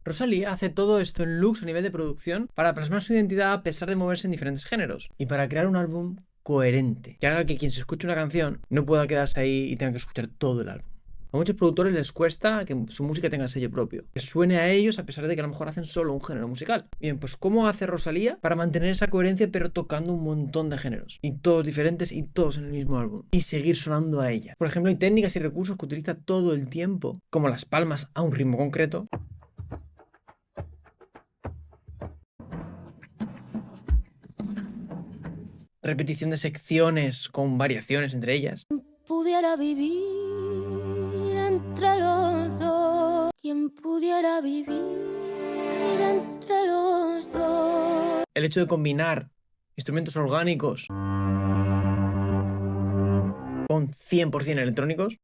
Rosalía hace todo esto en looks a nivel de producción para plasmar su identidad a pesar de moverse en diferentes géneros y para crear un álbum coherente, que haga que quien se escuche una canción no pueda quedarse ahí y tenga que escuchar todo el álbum. A muchos productores les cuesta que su música tenga sello propio, que suene a ellos a pesar de que a lo mejor hacen solo un género musical. Bien, pues ¿cómo hace Rosalía para mantener esa coherencia pero tocando un montón de géneros? Y todos diferentes y todos en el mismo álbum. Y seguir sonando a ella. Por ejemplo, hay técnicas y recursos que utiliza todo el tiempo, como las palmas a un ritmo concreto. Repetición de secciones con variaciones entre ellas. Pudiera vivir entre los dos. Quien pudiera vivir entre los dos. El hecho de combinar instrumentos orgánicos con 100% electrónicos.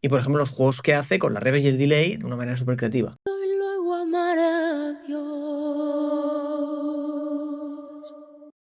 Y por ejemplo los juegos que hace con la reverb y el delay de una manera súper creativa. Y luego amar a Dios.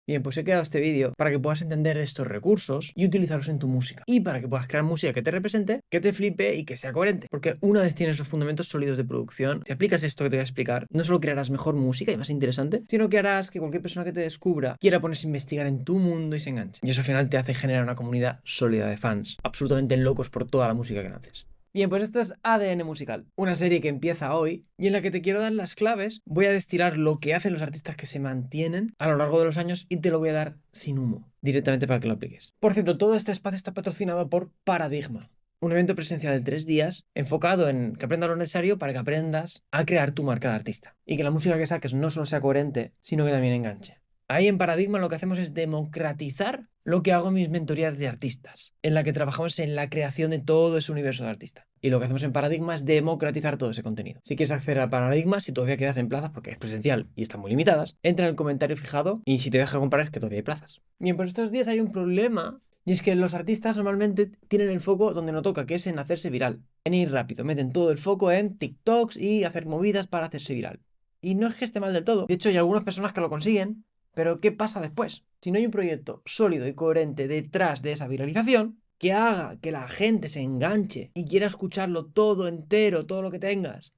Bien, pues he creado este vídeo para que puedas entender estos recursos y utilizarlos en tu música. Y para que puedas crear música que te represente, que te flipe y que sea coherente. Porque una vez tienes los fundamentos sólidos de producción, si aplicas esto que te voy a explicar, no solo crearás mejor música y más interesante, sino que harás que cualquier persona que te descubra quiera ponerse a investigar en tu mundo y se enganche. Y eso al final te hace generar una comunidad sólida de fans, absolutamente locos por toda la música que haces. Bien, pues esto es ADN Musical, una serie que empieza hoy y en la que te quiero dar las claves. Voy a destilar lo que hacen los artistas que se mantienen a lo largo de los años y te lo voy a dar sin humo, directamente para que lo apliques. Por cierto, todo este espacio está patrocinado por Paradigma, un evento presencial de 3 días enfocado en que aprendas lo necesario para que aprendas a crear tu marca de artista y que la música que saques no solo sea coherente, sino que también enganche. Ahí en Paradigma lo que hacemos es democratizar lo que hago en mis mentorías de artistas, en la que trabajamos en la creación de todo ese universo de artista. Y lo que hacemos en Paradigma es democratizar todo ese contenido. Si quieres acceder a Paradigma, si todavía quedas en plazas, porque es presencial y están muy limitadas, entra en el comentario fijado y si te deja comprar es que todavía hay plazas. Bien, pues estos días hay un problema y es que los artistas normalmente tienen el foco donde no toca, que es en hacerse viral, en ir rápido. Meten todo el foco en TikToks y hacer movidas para hacerse viral. Y no es que esté mal del todo. De hecho, hay algunas personas que lo consiguen. Pero ¿qué pasa después? Si no hay un proyecto sólido y coherente detrás de esa viralización, que haga que la gente se enganche y quiera escucharlo todo entero, todo lo que tengas,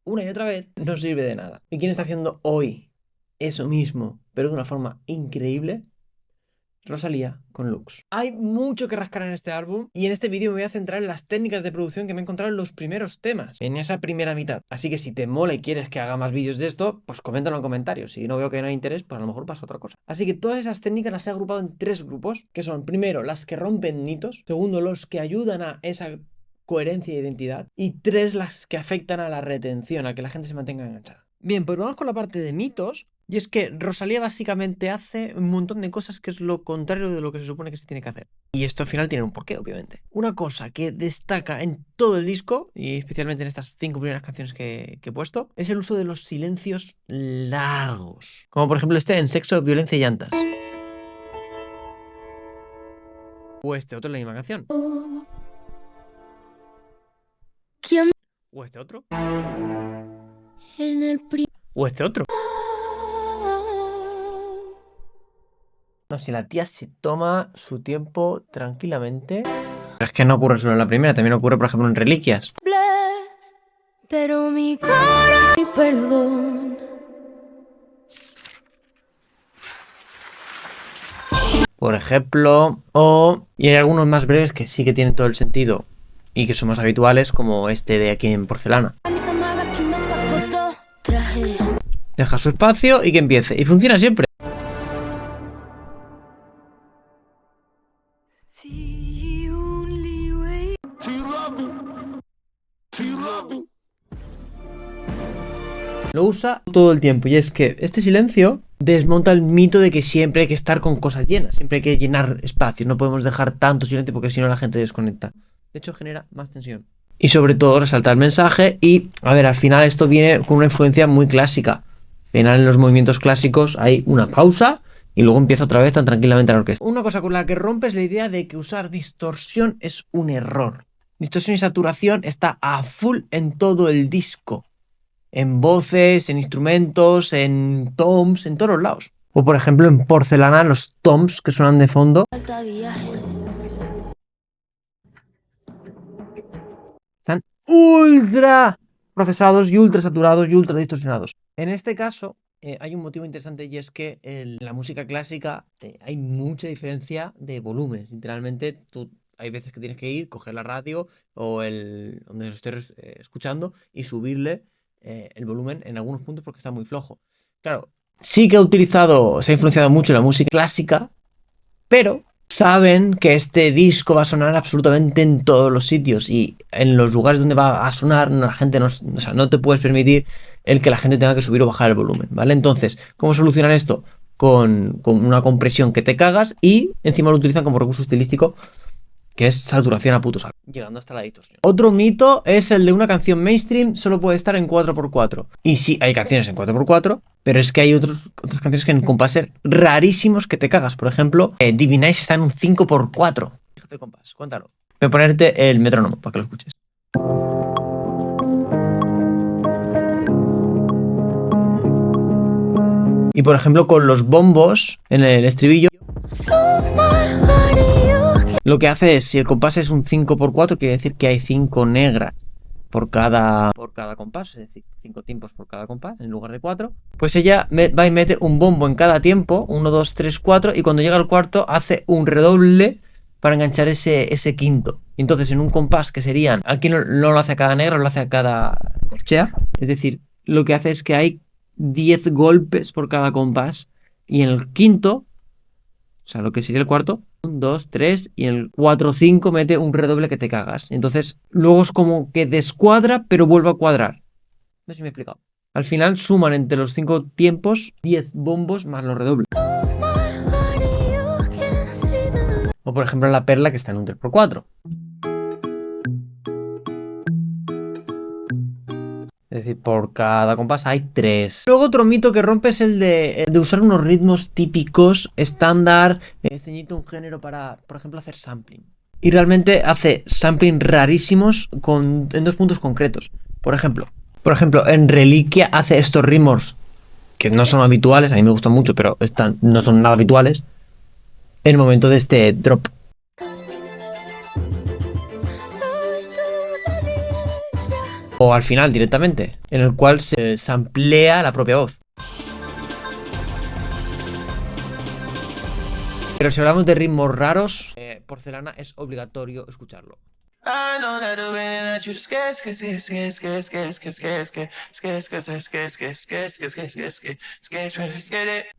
una y otra vez, no sirve de nada. ¿Y quién está haciendo hoy eso mismo, pero de una forma increíble? Rosalía con Lux. Hay mucho que rascar en este álbum y en este vídeo me voy a centrar en las técnicas de producción que me he encontrado en los primeros temas, en esa primera mitad. Así que si te mola y quieres que haga más vídeos de esto, pues coméntalo en comentarios. Si no veo que no hay interés, pues a lo mejor pasa otra cosa. Así que todas esas técnicas las he agrupado en 3 grupos, que son, primero, las que rompen mitos, segundo, los que ayudan a esa coherencia e identidad, y 3, las que afectan a la retención, a que la gente se mantenga enganchada. Bien, pues vamos con la parte de mitos. Y es que Rosalía básicamente hace un montón de cosas que es lo contrario de lo que se supone que se tiene que hacer. Y esto al final tiene un porqué, obviamente. Una cosa que destaca en todo el disco, y especialmente en estas 5 primeras canciones que he puesto, es el uso de los silencios largos. Como por ejemplo este en Sexo, Violencia y Llantas. O este otro en la misma canción. ¿Quién O este otro. en el O este otro. No, si la tía se toma su tiempo tranquilamente. Pero es que no ocurre solo en la primera, también ocurre, por ejemplo, en Reliquias. pero mi cara y perdón. Por ejemplo, y hay algunos más breves que sí que tienen todo el sentido y que son más habituales, como este de Aquí en Porcelana. Deja su espacio y que empiece. Y funciona siempre. Lo usa todo el tiempo y es que este silencio desmonta el mito de que siempre hay que estar con cosas llenas, siempre hay que llenar espacios, no podemos dejar tanto silencio porque si no la gente desconecta. De hecho genera más tensión. Y sobre todo resaltar el mensaje y, a ver, al final esto viene con una influencia muy clásica. Al final en los movimientos clásicos hay una pausa y luego empieza otra vez tan tranquilamente la orquesta. Una cosa con la que rompe es la idea de que usar distorsión es un error. Distorsión y saturación está a full en todo el disco. En voces, en instrumentos, en toms, en todos lados. O por ejemplo en Porcelana los toms que suenan de fondo están ultra procesados y ultra saturados y ultra distorsionados. En este caso, hay un motivo interesante y es que en la música clásica hay mucha diferencia de volúmenes. Literalmente, hay veces que tienes que ir, coger la radio o donde lo estés escuchando y subirle el volumen en algunos puntos porque está muy flojo. Claro, sí que se ha influenciado mucho la música clásica, pero saben que este disco va a sonar absolutamente en todos los sitios y en los lugares donde va a sonar la gente o sea, no te puedes permitir el que la gente tenga que subir o bajar el volumen, ¿vale? Entonces, ¿cómo solucionan esto? Con una compresión que te cagas y encima lo utilizan como recurso estilístico, que es saturación a puto saco, llegando hasta la distorsión. Otro mito es el de una canción mainstream solo puede estar en 4x4. Y sí, hay canciones en 4x4, pero es que hay otras canciones que en compases rarísimos que te cagas. Por ejemplo, Divinize está en un 5x4. Fíjate el compás, cuéntalo. Voy a ponerte el metrónomo para que lo escuches. Y por ejemplo, con los bombos en el estribillo, lo que hace es, si el compás es un 5x4, quiere decir que hay 5 negras por cada compás, es decir, 5 tiempos por cada compás en lugar de 4. Pues ella va y mete un bombo en cada tiempo, 1, 2, 3, 4, y cuando llega al cuarto hace un redoble para enganchar ese quinto. Entonces, en un compás que serían, aquí no lo hace a cada negra, lo hace a cada corchea, es decir, lo que hace es que hay 10 golpes por cada compás, y en el quinto, o sea, lo que sería el cuarto, 1, 2, 3, y en el 4, 5 mete un redoble que te cagas. Entonces, luego es como que descuadra, pero vuelve a cuadrar. No sé si me he explicado. Al final suman entre los 5 tiempos 10 bombos más los redobles. O por ejemplo la perla que está en un 3x4. Es decir, por cada compás hay 3. Luego otro mito que rompe es el de usar unos ritmos típicos, estándar, ceñirte un género para, por ejemplo, hacer sampling. Y realmente hace sampling rarísimos en 2 puntos concretos. Por ejemplo, en Reliquia hace estos ritmos que no son habituales, a mí me gustan mucho, pero no son nada habituales, en el momento de este drop. O al final directamente, en el cual se samplea la propia voz. Pero si hablamos de ritmos raros, Porcelana es obligatorio escucharlo. Yo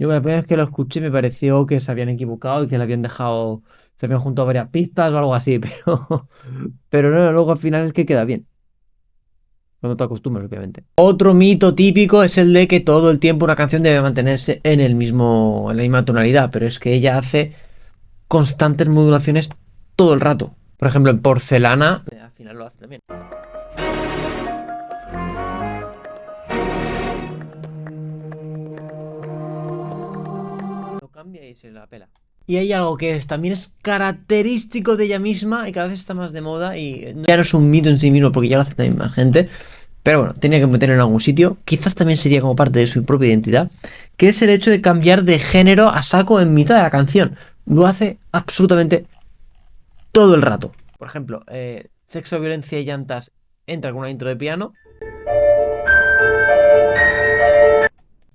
la primera vez que lo escuché me pareció que se habían equivocado y que le habían dejado, se habían juntado varias pistas o algo así, pero no, luego al final es que queda bien. Cuando te acostumbras, obviamente. Otro mito típico es el de que todo el tiempo una canción debe mantenerse en la misma tonalidad, pero es que ella hace constantes modulaciones todo el rato. Por ejemplo, en Porcelana, al final lo hace también. Lo cambia y se la pela. Y hay algo que también es característico de ella misma y cada vez está más de moda y ya no es un mito en sí mismo porque ya lo hace también más gente, pero bueno, tenía que meterlo en algún sitio, quizás también sería como parte de su propia identidad, que es el hecho de cambiar de género a saco en mitad de la canción. Lo hace absolutamente todo el rato. Por ejemplo, Sexo, Violencia y Llantas entra con una intro de piano,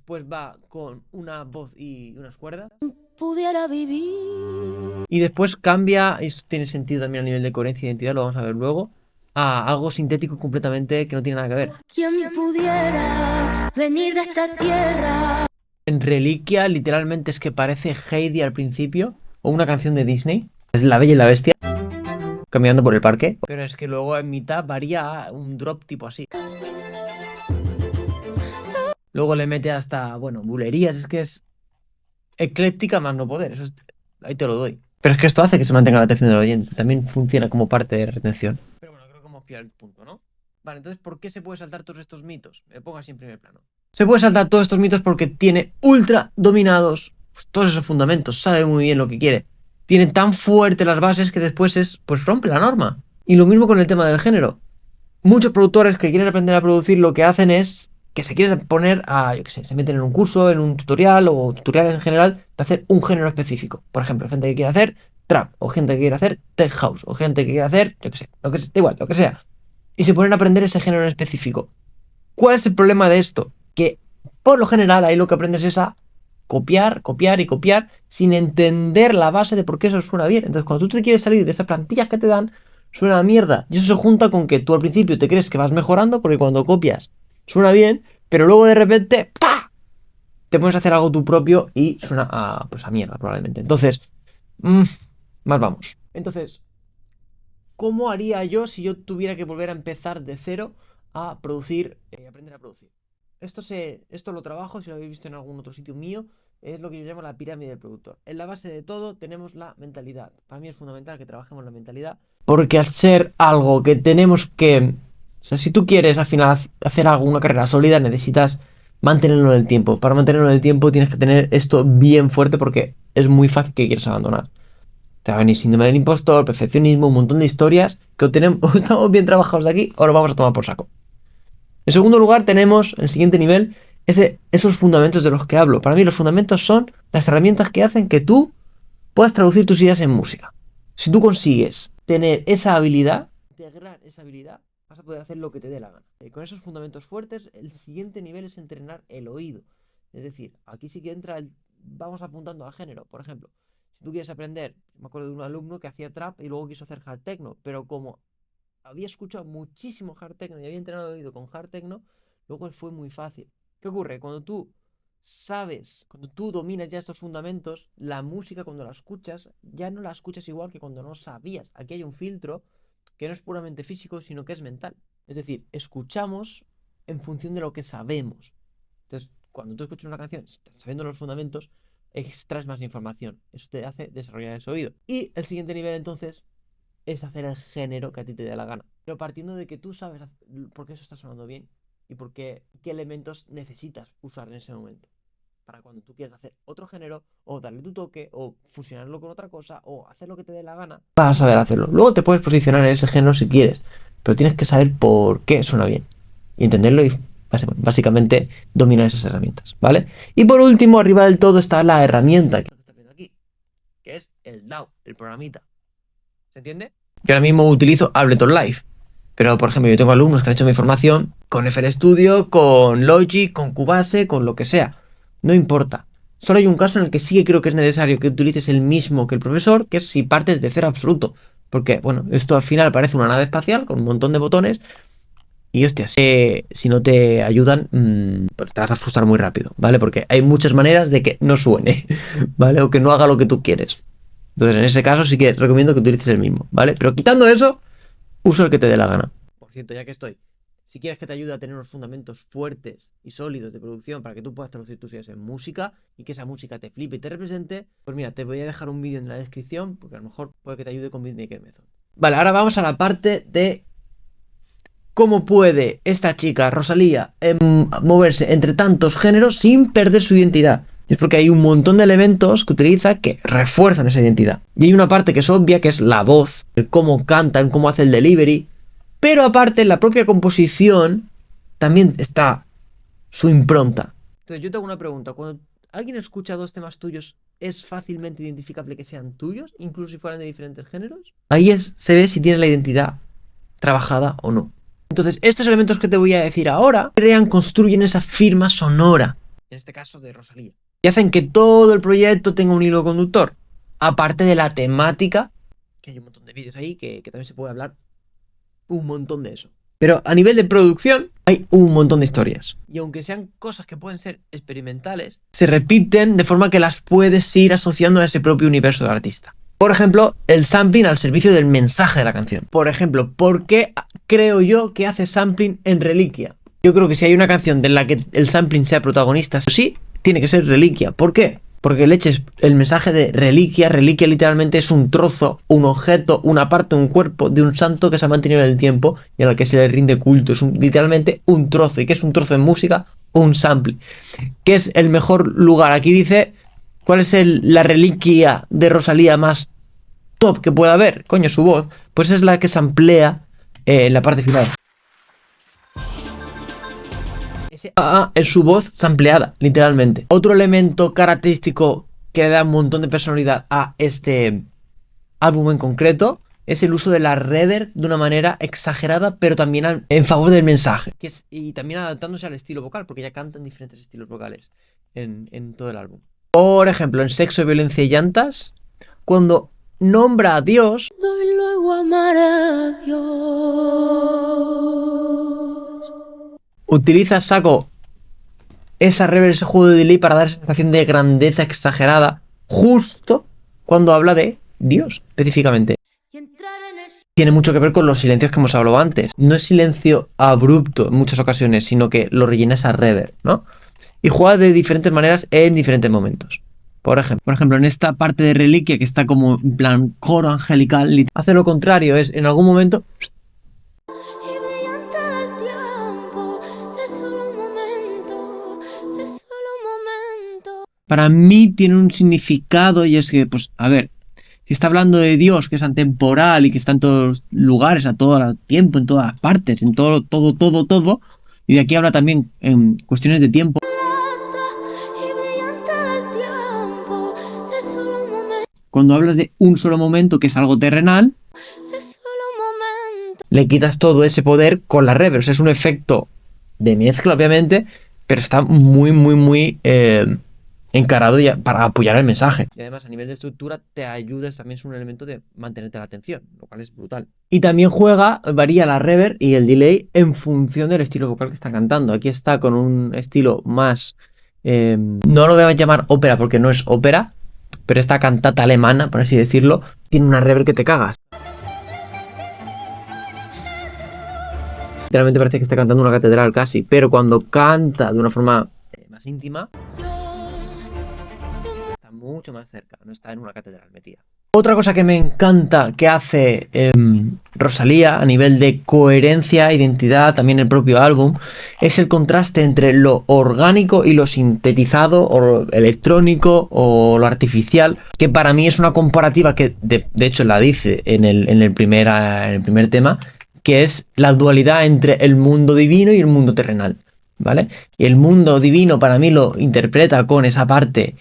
pues va con una voz y unas cuerdas. Pudiera vivir. Y después cambia, y esto tiene sentido también a nivel de coherencia e identidad, lo vamos a ver luego, a algo sintético completamente que no tiene nada que ver. ¿Quién pudiera venir de esta tierra? En Reliquia literalmente es que parece Heidi al principio, o una canción de Disney, es La Bella y la Bestia, caminando por el parque, pero es que luego en mitad varía a un drop tipo así. Luego le mete hasta, bueno, bulerías, es que es ecléctica más no poder, ahí te lo doy. Pero es que esto hace que se mantenga la atención del oyente, también funciona como parte de retención. Pero bueno, creo que hemos pillado el punto, ¿no? Vale, entonces, ¿por qué se puede saltar todos estos mitos? Me pongo así en primer plano. Se puede saltar todos estos mitos porque tiene ultra dominados pues, todos esos fundamentos, sabe muy bien lo que quiere. Tiene tan fuerte las bases que después pues rompe la norma. Y lo mismo con el tema del género. Muchos productores que quieren aprender a producir lo que hacen es que se quieren poner a, yo qué sé, se meten en un curso, en un tutorial o tutoriales en general de hacer un género específico. Por ejemplo, gente que quiere hacer trap, o gente que quiere hacer tech house, o gente que quiere hacer, yo qué sé, da igual, lo que sea. y se ponen a aprender ese género en específico. ¿Cuál es el problema de esto? Que por lo general ahí lo que aprendes es a copiar, copiar y copiar sin entender la base de por qué eso suena bien. Entonces cuando tú te quieres salir de esas plantillas que te dan, suena a mierda. Y eso se junta con que tú al principio te crees que vas mejorando porque cuando copias suena bien, pero luego de repente ¡pa! Te pones a hacer algo tú propio y suena a, pues a mierda probablemente. Entonces, más vamos. Entonces, ¿cómo haría yo si yo tuviera que volver a empezar de cero a producir, aprender a producir? Esto lo trabajo, si lo habéis visto en algún otro sitio mío, es lo que yo llamo la pirámide del productor. En la base de todo tenemos la mentalidad. Para mí es fundamental que trabajemos la mentalidad, porque al ser algo que tenemos que... O sea, si tú quieres al final hacer algo, una carrera sólida, necesitas mantenerlo en el tiempo. Para mantenerlo en el tiempo tienes que tener esto bien fuerte porque es muy fácil que quieras abandonar. Te va a venir síndrome del impostor, perfeccionismo, un montón de historias que estamos bien trabajados de aquí, ahora vamos a tomar por saco. En segundo lugar tenemos, en el siguiente nivel, esos fundamentos de los que hablo. Para mí los fundamentos son las herramientas que hacen que tú puedas traducir tus ideas en música. Si tú consigues tener esa habilidad, integrar esa habilidad, vas a poder hacer lo que te dé la gana. Con esos fundamentos fuertes, el siguiente nivel es entrenar el oído. Es decir, aquí sí que entra vamos apuntando al género. Por ejemplo, si tú quieres aprender, me acuerdo de un alumno que hacía trap y luego quiso hacer hard techno, pero como había escuchado muchísimo hard techno y había entrenado el oído con hard techno, luego fue muy fácil. ¿Qué ocurre? Cuando tú dominas ya estos fundamentos, la música cuando la escuchas, ya no la escuchas igual que cuando no sabías. Aquí hay un filtro que no es puramente físico, sino que es mental. Es decir, escuchamos en función de lo que sabemos. Entonces, cuando tú escuchas una canción, sabiendo los fundamentos, extraes más información. Eso te hace desarrollar ese oído. Y el siguiente nivel, entonces, es hacer el género que a ti te dé la gana. Pero partiendo de que tú sabes por qué eso está sonando bien y por qué elementos necesitas usar en ese momento. Para cuando tú quieras hacer otro género, o darle tu toque, o fusionarlo con otra cosa, o hacer lo que te dé la gana, vas a saber hacerlo. Luego te puedes posicionar en ese género si quieres, pero tienes que saber por qué suena bien y entenderlo y básicamente dominar esas herramientas, ¿vale? Y por último, arriba del todo está la herramienta que estás viendo aquí, que es el DAW, el programita. ¿Se entiende? Yo ahora mismo utilizo Ableton Live, pero por ejemplo yo tengo alumnos que han hecho mi formación con FL Studio, con Logic, con Cubase, con lo que sea. No importa. Solo hay un caso en el que sí que creo que es necesario que utilices el mismo que el profesor, que es si partes de cero absoluto. Porque, bueno, esto al final parece una nave espacial con un montón de botones y, hostia, si no te ayudan, pues te vas a frustrar muy rápido, ¿vale? Porque hay muchas maneras de que no suene, ¿vale? O que no haga lo que tú quieres. Entonces, en ese caso sí que recomiendo que utilices el mismo, ¿vale? Pero quitando eso, usa el que te dé la gana. Por cierto, ya que estoy, si quieres que te ayude a tener unos fundamentos fuertes y sólidos de producción para que tú puedas traducir tus ideas en música y que esa música te flipe y te represente, pues mira, te voy a dejar un vídeo en la descripción porque a lo mejor puede que te ayude con Beatmaker Method. Vale, ahora vamos a la parte de cómo puede esta chica, Rosalía, moverse entre tantos géneros sin perder su identidad. Y es porque hay un montón de elementos que utiliza que refuerzan esa identidad. Y hay una parte que es obvia, que es la voz, el cómo canta, el cómo hace el delivery. Pero aparte, en la propia composición también está su impronta. Entonces yo te hago una pregunta. Cuando alguien escucha dos temas tuyos, ¿es fácilmente identificable que sean tuyos, incluso si fueran de diferentes géneros? Ahí se ve si tienes la identidad trabajada o no. Entonces, estos elementos que te voy a decir ahora construyen esa firma sonora. En este caso de Rosalía. Y hacen que todo el proyecto tenga un hilo conductor. Aparte de la temática, que hay un montón de vídeos ahí que también se puede hablar un montón de eso. Pero a nivel de producción hay un montón de historias. Y aunque sean cosas que pueden ser experimentales, se repiten de forma que las puedes ir asociando a ese propio universo del artista. Por ejemplo, el sampling al servicio del mensaje de la canción. Por ejemplo, ¿por qué creo yo que hace sampling en Reliquia? Yo creo que si hay una canción de la que el sampling sea protagonista, sí, tiene que ser Reliquia. ¿Por qué? Porque le eches el mensaje de reliquia. Reliquia literalmente es un trozo, un objeto, una parte, un cuerpo de un santo que se ha mantenido en el tiempo y a la que se le rinde culto. Es literalmente un trozo. ¿Y qué es un trozo en música? Un sample. ¿Qué es el mejor lugar? Aquí dice cuál es la reliquia de Rosalía más top que pueda haber. Coño, su voz. Pues es la que se samplea en la parte final. Ese es su voz sampleada, literalmente. Otro elemento característico que le da un montón de personalidad a este álbum en concreto es el uso de la reverb de una manera exagerada, pero también en favor del mensaje. Y también adaptándose al estilo vocal, porque ya cantan diferentes estilos vocales en todo el álbum. Por ejemplo, en Sexo, Violencia y Llantas, cuando nombra a Dios, Doy luego a amar a Dios. utiliza Sako esa reverb, ese juego de delay para dar esa sensación de grandeza exagerada, justo cuando habla de Dios, específicamente. Y entrar en el Tiene mucho que ver con los silencios que hemos hablado antes. No es silencio abrupto en muchas ocasiones, sino que lo rellena esa reverb, ¿no? Y juega de diferentes maneras en diferentes momentos. Por ejemplo, en esta parte de Reliquia, que está como en plan coro angelical, hace lo contrario, es en algún momento y brillante del tiempo. Es solo un momento, es solo un momento. para mí tiene un significado, y es que, pues, a ver, si está hablando de Dios, que es atemporal y que está en todos los lugares, a todo el tiempo, en todas partes, en todo, y de aquí habla también en cuestiones de tiempo. Y brillante del tiempo. Es solo un momento, Cuando hablas de un solo momento, que es algo terrenal, es solo un momento. le quitas todo ese poder con la reverb. O sea, es un efecto de mezcla, obviamente, pero está muy encarado ya para apoyar el mensaje. Y además, a nivel de estructura, te ayudas, también es un elemento de mantenerte la atención, lo cual es brutal. Y también varía la reverb y el delay en función del estilo vocal que está cantando. Aquí está con un estilo más... no lo voy a llamar ópera porque no es ópera, pero esta cantata alemana, por así decirlo, tiene una reverb que te cagas. Literalmente parece que está cantando una catedral casi, pero cuando canta de una forma más íntima, está mucho más cerca, no está en una catedral metida. Otra cosa que me encanta que hace Rosalía a nivel de coherencia, identidad, también el propio álbum, es el contraste entre lo orgánico y lo sintetizado, o lo electrónico, o lo artificial, que para mí es una comparativa que de hecho la dice en el primer tema, que es la dualidad entre el mundo divino y el mundo terrenal, ¿vale? Y el mundo divino para mí lo interpreta con esa parte,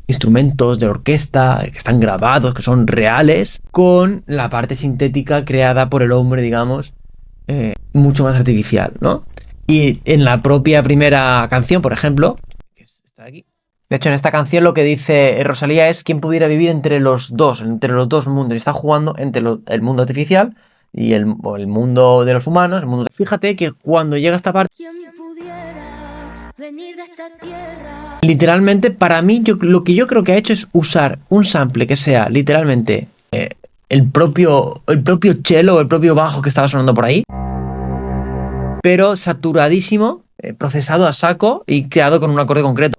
instrumentos de orquesta que están grabados, que son reales, con la parte sintética creada por el hombre, digamos, mucho más artificial, ¿no? Y en la propia primera canción, por ejemplo, que está aquí. De hecho, en esta canción lo que dice Rosalía es quién pudiera vivir entre los dos mundos. Y está jugando entre el mundo artificial y el mundo de los humanos. Fíjate que cuando llega esta parte, ¿Quién pudiera venir de esta tierra? literalmente, para mí, lo que yo creo que ha hecho es usar un sample que sea literalmente el propio cello o el propio bajo que estaba sonando por ahí, pero saturadísimo, procesado a saco y creado con un acorde concreto.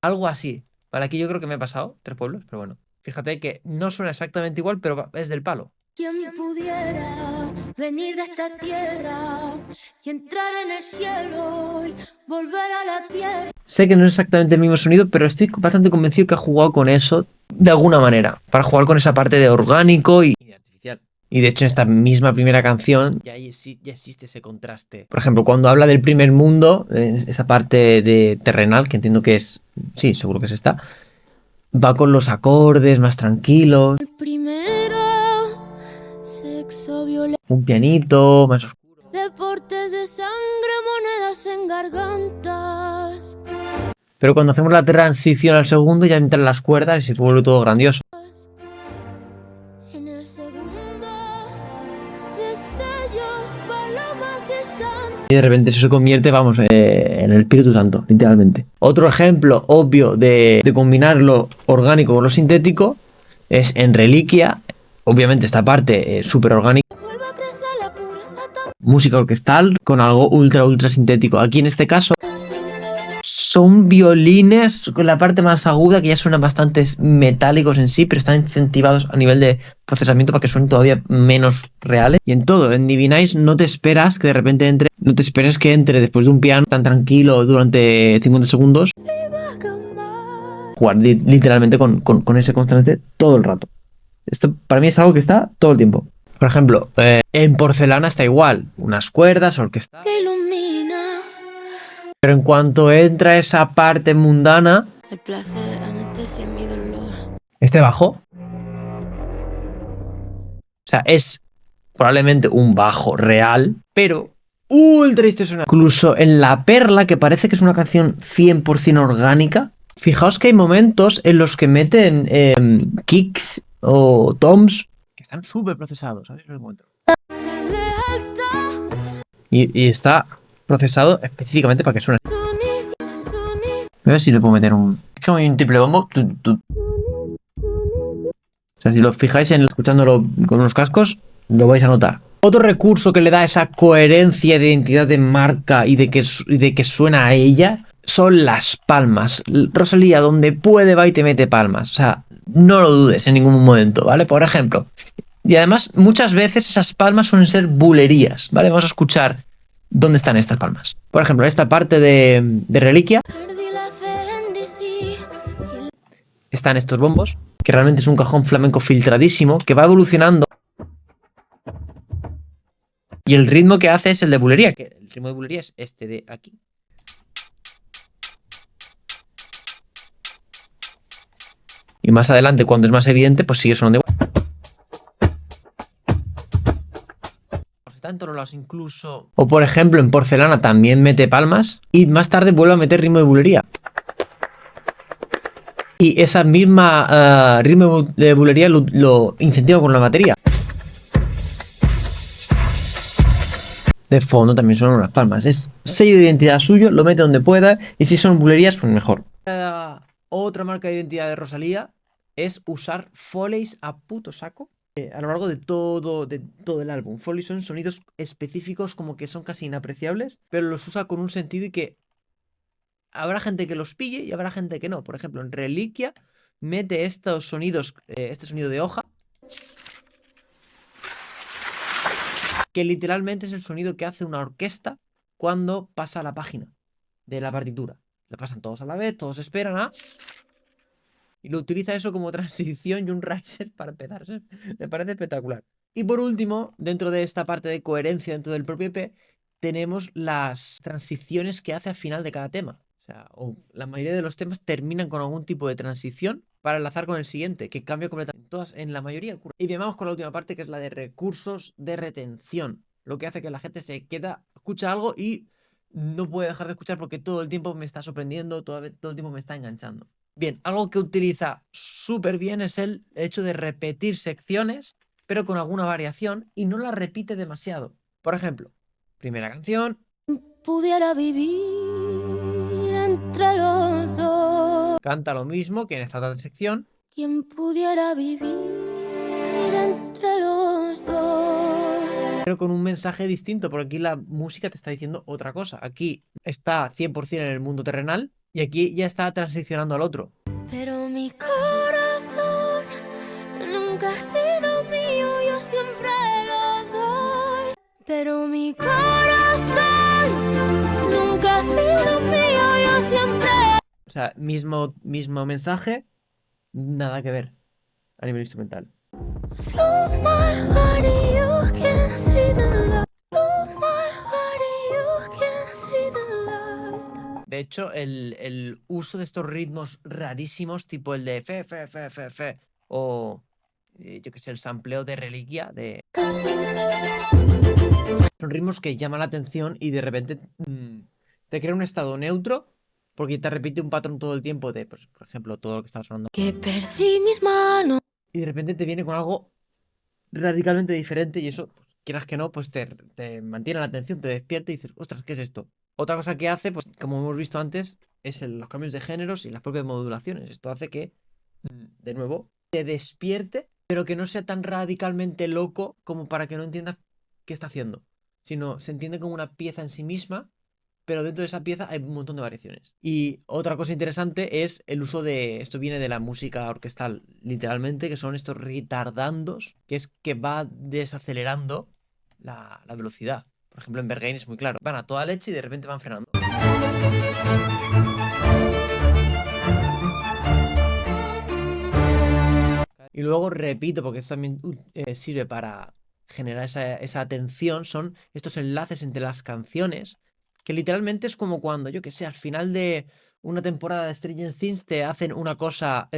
Algo así. Vale, aquí yo creo que me he pasado 3 pueblos, pero bueno. Fíjate que no suena exactamente igual, pero es del palo. ¿Quién pudiera venir de esta tierra y entrar en el cielo y volver a la tierra? Sé que no es exactamente el mismo sonido, pero estoy bastante convencido que ha jugado con eso de alguna manera, para jugar con esa parte de orgánico y de artificial. Y de hecho en esta misma primera canción ya existe ese contraste. Por ejemplo, cuando habla del primer mundo, esa parte de terrenal, que entiendo que es... Sí, seguro que es esta. Va con los acordes más tranquilos. El primero, sexo, violencia, Un pianito más oscuro. deportes de sangre, monedas en gargantas. Pero cuando hacemos la transición al segundo ya entran las cuerdas y se vuelve todo grandioso. En el segundo, destellos, palomas y santos. Y de repente eso se convierte, vamos, en el Espíritu Santo, literalmente. Otro ejemplo obvio de combinar lo orgánico con lo sintético es en Reliquia. Obviamente esta parte súper orgánica. Vuelve a crecer la pureza tan... Música orquestal con algo ultra sintético. Aquí en este caso son violines con la parte más aguda, que ya suenan bastante metálicos en sí, pero están incentivados a nivel de procesamiento para que suenen todavía menos reales. Y en todo, en Divinize no te esperas que de repente entre, no te esperes que entre después de un piano tan tranquilo durante 50 segundos, jugar literalmente con ese contraste todo el rato. Esto para mí es algo que está todo el tiempo. Por ejemplo, en Porcelana está igual, unas cuerdas, orquesta. que ilumina. Pero en cuanto entra esa parte mundana, El placer anestesia mi dolor. este bajo sea, es probablemente un bajo real, pero ultra distorsionado. Incluso en La Perla, que parece que es una canción 100% orgánica, fijaos que hay momentos en los que meten kicks o toms que están súper procesados. A ver si lo encuentro. Y está procesado específicamente para que suene. A ver si le puedo meter un... Es que hay un triple bombo. O sea, si lo fijáis escuchándolo con unos cascos, lo vais a notar. Otro recurso que le da esa coherencia de identidad de marca y de que suena a ella son las palmas. Rosalía, donde puede, va y te mete palmas. O sea, no lo dudes en ningún momento, ¿vale? Por ejemplo. Y además, muchas veces esas palmas suelen ser bulerías, ¿vale? Vamos a escuchar dónde están estas palmas. Por ejemplo, esta parte de Reliquia. Están estos bombos, que realmente es un cajón flamenco filtradísimo, que va evolucionando. Y el ritmo que hace es el de bulería, que el ritmo de bulería es este de aquí. Y más adelante, cuando es más evidente, pues sigue sonando igual. Está en todos lados incluso. O por ejemplo, en Porcelana también mete palmas y más tarde vuelve a meter ritmo de bulería. Y esa misma ritmo de bulería lo incentiva con la batería. De fondo también suenan unas palmas. Es sello de identidad suyo, lo mete donde pueda. Y si son bulerías, pues mejor. Otra marca de identidad de Rosalía es usar foleys a puto saco a lo largo de todo el álbum. Foleys son sonidos específicos como que son casi inapreciables, pero los usa con un sentido y que habrá gente que los pille y habrá gente que no. Por ejemplo, en Reliquia mete estos sonidos, este sonido de hoja, que literalmente es el sonido que hace una orquesta cuando pasa la página de la partitura. La pasan todos a la vez, todos esperan a... Y lo utiliza eso como transición y un riser para empezar. Me parece espectacular. Y por último, dentro de esta parte de coherencia dentro del propio EP, tenemos las transiciones que hace al final de cada tema. O sea, la mayoría de los temas terminan con algún tipo de transición para enlazar con el siguiente, que cambia completamente. Todas, en la mayoría ocurre. Y bien, vamos con la última parte, que es la de recursos de retención. Lo que hace que la gente se queda, escucha algo y no puede dejar de escuchar porque todo el tiempo me está sorprendiendo, todo el tiempo me está enganchando. Bien, algo que utiliza súper bien es el hecho de repetir secciones, pero con alguna variación, y no la repite demasiado. Por ejemplo, primera canción. Pudiera vivir entre los dos. Canta lo mismo que en esta otra sección. Quien pudiera vivir entre los dos. Pero con un mensaje distinto, porque aquí la música te está diciendo otra cosa. Aquí está 100% en el mundo terrenal y aquí ya está transicionando al otro. Pero mi corazón nunca ha sido mío, yo siempre lo doy. Pero mi corazón nunca ha sido mío, yo siempre... O sea, mismo mensaje, nada que ver a nivel instrumental. Through my body you can see the light. Through my body you can see the light. De hecho, el uso de estos ritmos rarísimos, tipo el de fe, o yo que sé, el sampleo de Reliquia, son ritmos que llaman la atención y de repente te crea un estado neutro porque te repite un patrón todo el tiempo de, pues, por ejemplo, todo lo que estaba sonando. Que perdí mis manos. Y de repente te viene con algo radicalmente diferente y eso, pues, quieras que no, pues te mantiene la atención, te despierta y dices, ostras, ¿qué es esto? Otra cosa que hace, pues como hemos visto antes, es los cambios de géneros y las propias modulaciones. Esto hace que, de nuevo, te despierte, pero que no sea tan radicalmente loco como para que no entiendas qué está haciendo, sino se entiende como una pieza en sí misma, pero dentro de esa pieza hay un montón de variaciones. Y otra cosa interesante es el uso de, esto viene de la música orquestal, literalmente, que son estos retardandos, que es que va desacelerando la velocidad. Por ejemplo, en Berghain es muy claro. Van a toda leche y de repente van frenando. Y luego repito, porque esto también sirve para generar esa atención, son estos enlaces entre las canciones, que literalmente es como cuando, yo que sé, al final de una temporada de Stranger Things te hacen una cosa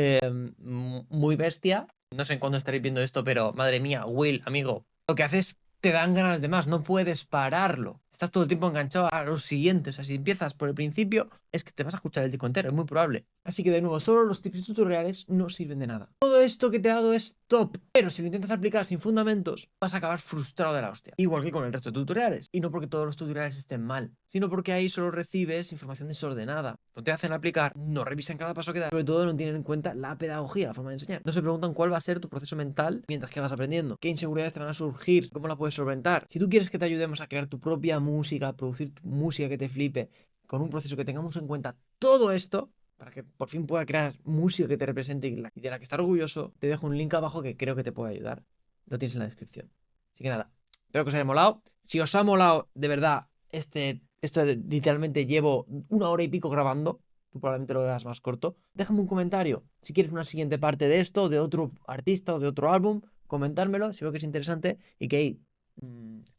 muy bestia No sé en cuándo estaréis viendo esto, pero madre mía, Will, amigo, lo que haces te dan ganas de más, no puedes pararlo. Estás todo el tiempo enganchado a los siguientes. O sea, si empiezas por el principio, es que te vas a escuchar el disco entero, es muy probable. Así que de nuevo, solo los tips y tutoriales no sirven de nada. Todo esto que te he dado es top, pero si lo intentas aplicar sin fundamentos, vas a acabar frustrado de la hostia. Igual que con el resto de tutoriales. Y no porque todos los tutoriales estén mal, sino porque ahí solo recibes información desordenada. No te hacen aplicar, no revisan cada paso que das, sobre todo no tienen en cuenta la pedagogía, la forma de enseñar. No se preguntan cuál va a ser tu proceso mental mientras que vas aprendiendo, qué inseguridades te van a surgir, cómo la puedes solventar. Si tú quieres que te ayudemos a crear tu propia música, a producir tu música que te flipe, con un proceso que tengamos en cuenta todo esto, para que por fin pueda crear música que te represente y de la que estar orgulloso, te dejo un link abajo que creo que te puede ayudar. Lo tienes en la descripción. Así que nada, espero que os haya molado. Si os ha molado, de verdad, esto literalmente llevo 1 hora y pico grabando. Tú probablemente lo veas más corto. Déjame un comentario si quieres una siguiente parte de esto, de otro artista o de otro álbum. Comentármelo si veo que es interesante y que hay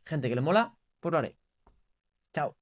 gente que le mola, pues lo haré. Chao.